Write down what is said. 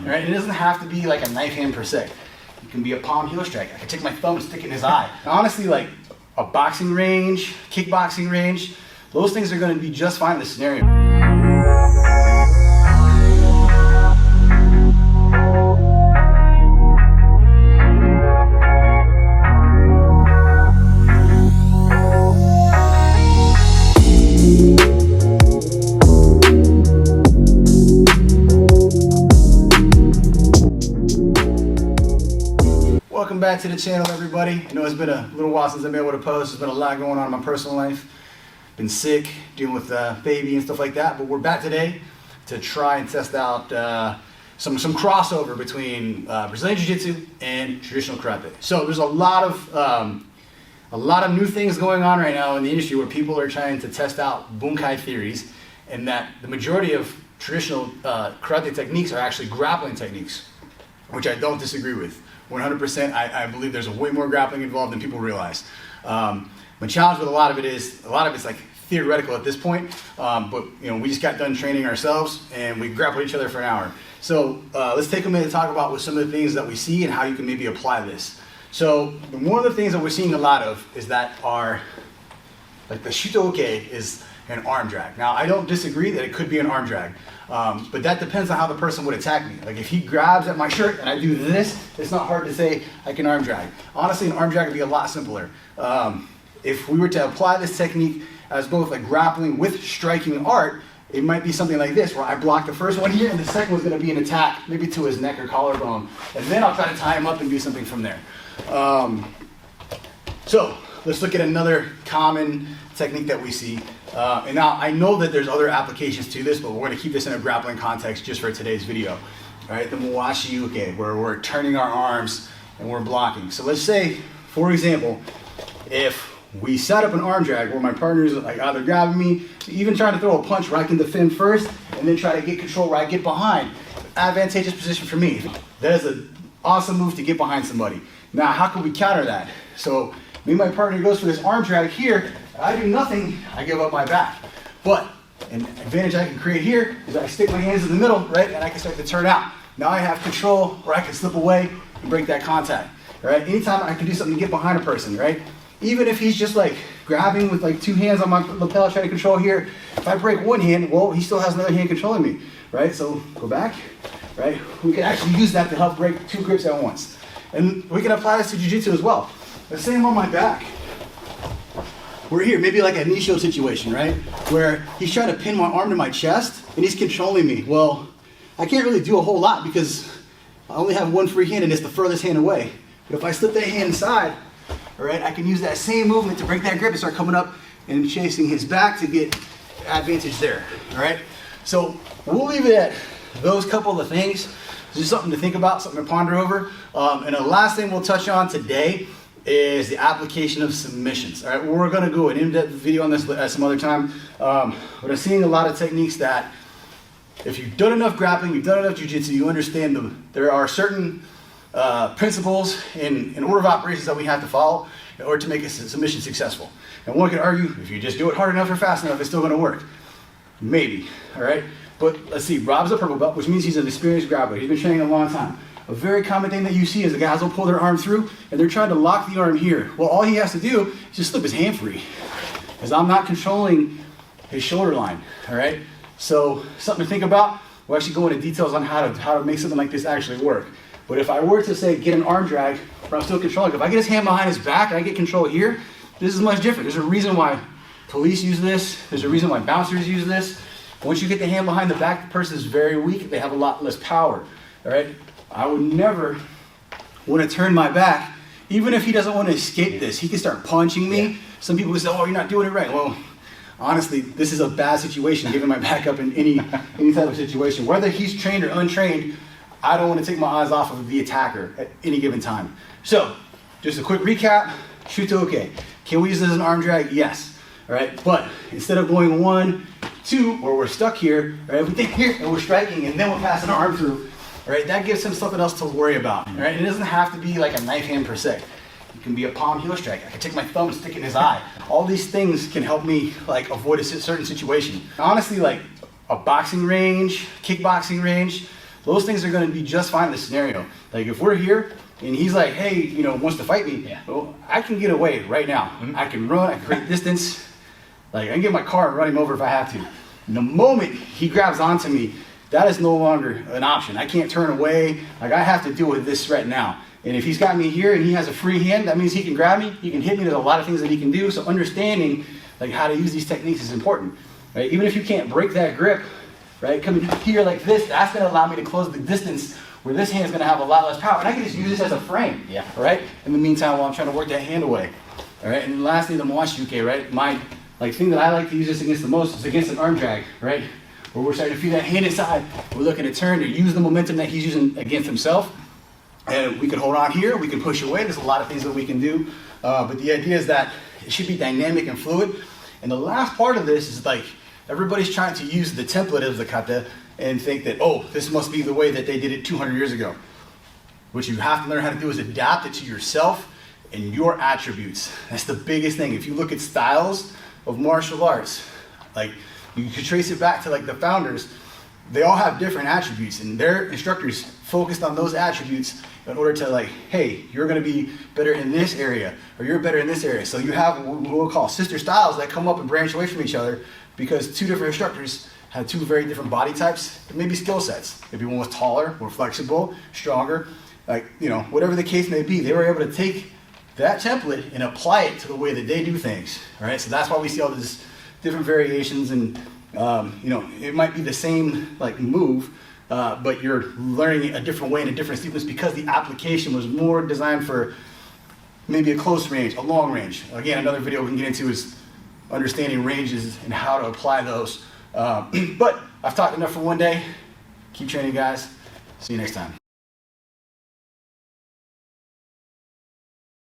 right? It doesn't have to be like a knife hand per se. It can be a palm heel strike. I can take my thumb, stick it in his eye. And honestly, like a boxing range, kickboxing range, those things are going to be just fine in this scenario. Welcome back to the channel, everybody. I know it's been a little while since I've been able to post. There's been a lot going on in my personal life. Been sick, dealing with baby and stuff like that. But we're back today to try and test out some crossover between Brazilian Jiu-Jitsu and traditional karate. So there's a lot of new things going on right now in the industry where people are trying to test out bunkai theories, and that the majority of traditional karate techniques are actually grappling techniques, which I don't disagree with. 100%, I believe there's a way more grappling involved than people realize. My challenge with a lot of it's like theoretical at this point, but you know, we just got done training ourselves and we grappled each other for an hour. So let's take a minute to talk about what some of the things that we see and how you can maybe apply this. So one of the things that we're seeing a lot of is that like the shuto-oke is an arm drag. Now, I don't disagree that it could be an arm drag, but that depends on how the person would attack me. Like if he grabs at my shirt and I do this, it's not hard to say I can arm drag. Honestly, an arm drag would be a lot simpler. If we were to apply this technique as both like grappling with striking art, it might be something like this, where I block the first one here and the second one's gonna be an attack, maybe to his neck or collarbone, and then I'll try to tie him up and do something from there. So let's look at another common technique that we see. And now I know that there's other applications to this, but we're going to keep this in a grappling context just for today's video. All right, the Mawashi Uke, where we're turning our arms and we're blocking. So let's say, for example, if we set up an arm drag where my partner is like either grabbing me, even trying to throw a punch where I can defend first, and then try to get control where I get behind. Advantageous position for me. That is an awesome move to get behind somebody. Now, how can we counter that? So me and my partner goes for this arm drag here. I do nothing, I give up my back. But an advantage I can create here is I stick my hands in the middle, right, and I can start to turn out. Now I have control where I can slip away and break that contact, right? Anytime I can do something to get behind a person, right? Even if he's just like grabbing with like two hands on my lapel trying to control here, if I break one hand, well, he still has another hand controlling me, right? So go back, right? We can actually use that to help break two grips at once. And we can apply this to jiu-jitsu as well. The same on my back. We're here, maybe like a Nisho situation, right? Where he's trying to pin my arm to my chest and he's controlling me. Well, I can't really do a whole lot because I only have one free hand and it's the furthest hand away. But if I slip that hand inside, all right, I can use that same movement to break that grip and start coming up and chasing his back to get advantage there, all right? So we'll leave it at those couple of things. It's just something to think about, something to ponder over. And the last thing we'll touch on today is the application of submissions. All right, we're going to go an in-depth video on this at some other time. But I'm seeing a lot of techniques that if you've done enough grappling, you've done enough jiu-jitsu, you understand there are certain principles in order of operations that we have to follow in order to make a submission successful. And one could argue, if you just do it hard enough or fast enough, it's still going to work. Maybe, all right? But let's see, Rob's a purple belt, which means he's an experienced grappler. He's been training a long time. A very common thing that you see is the guys will pull their arm through and they're trying to lock the arm here. Well, all he has to do is just slip his hand free, because I'm not controlling his shoulder line, all right? So something to think about. We'll actually go into details on how to make something like this actually work. But if I were to say get an arm drag where I'm still controlling, if I get his hand behind his back and I get control here, this is much different. There's a reason why police use this. There's a reason why bouncers use this. Once you get the hand behind the back, the person is very weak. They have a lot less power, all right? I would never want to turn my back, even if he doesn't want to escape this. He can start punching me. Yeah. Some people would say, oh, you're not doing it right. Well, honestly, this is a bad situation, giving my back up in any type of situation. Whether he's trained or untrained, I don't want to take my eyes off of the attacker at any given time. So, just a quick recap, shuto-oke. Can we use this as an arm drag? Yes, all right? But instead of going 1, 2, where we're stuck here, right? If we think here and we're striking and then we're passing our arm through, right? That gives him something else to worry about, right? It doesn't have to be like a knife hand per se. It can be a palm heel strike. I can take my thumb and stick it in his eye. All these things can help me like avoid a certain situation. Honestly, like a boxing range, kickboxing range, those things are going to be just fine in this scenario. Like if we're here and he's like, hey, you know, wants to fight me, well, I can get away right now. I can run, I can create distance. Like I can get my car and run him over if I have to. And the moment he grabs onto me, that is no longer an option. I can't turn away. Like I have to deal with this threat now. And if he's got me here and he has a free hand, that means he can grab me, he can hit me. There's a lot of things that he can do. So understanding like how to use these techniques is important, right? Even if you can't break that grip, right? Coming here like this, that's gonna allow me to close the distance where this hand's gonna have a lot less power. And I can just use this as a frame, right? In the meantime, while I'm trying to work that hand away, all right? And lastly, the Mawashi Uke, right? My thing that I like to use this against the most is against an arm drag, right? Where we're starting to feel that hand inside. We're looking to turn to use the momentum that he's using against himself. And we can hold on here, we can push away. There's a lot of things that we can do. But the idea is that it should be dynamic and fluid. And the last part of this is like, everybody's trying to use the template of the kata and think that, oh, this must be the way that they did it 200 years ago. What you have to learn how to do is adapt it to yourself and your attributes. That's the biggest thing. If you look at styles of martial arts, like you could trace it back to like the founders, they all have different attributes and their instructors focused on those attributes in order to like, hey, you're gonna be better in this area or you're better in this area. So you have what we'll call sister styles that come up and branch away from each other because two different instructors had two very different body types, maybe skill sets. Maybe one was taller, more flexible, stronger, like, you know, whatever the case may be, they were able to take that template and apply it to the way that they do things, all right? So that's why we see all these different variations and, you know, it might be the same like move, but you're learning a different way in a different sequence because the application was more designed for maybe a close range, a long range. Again, another video we can get into is understanding ranges and how to apply those. But I've talked enough for one day. Keep training, guys. See you next time.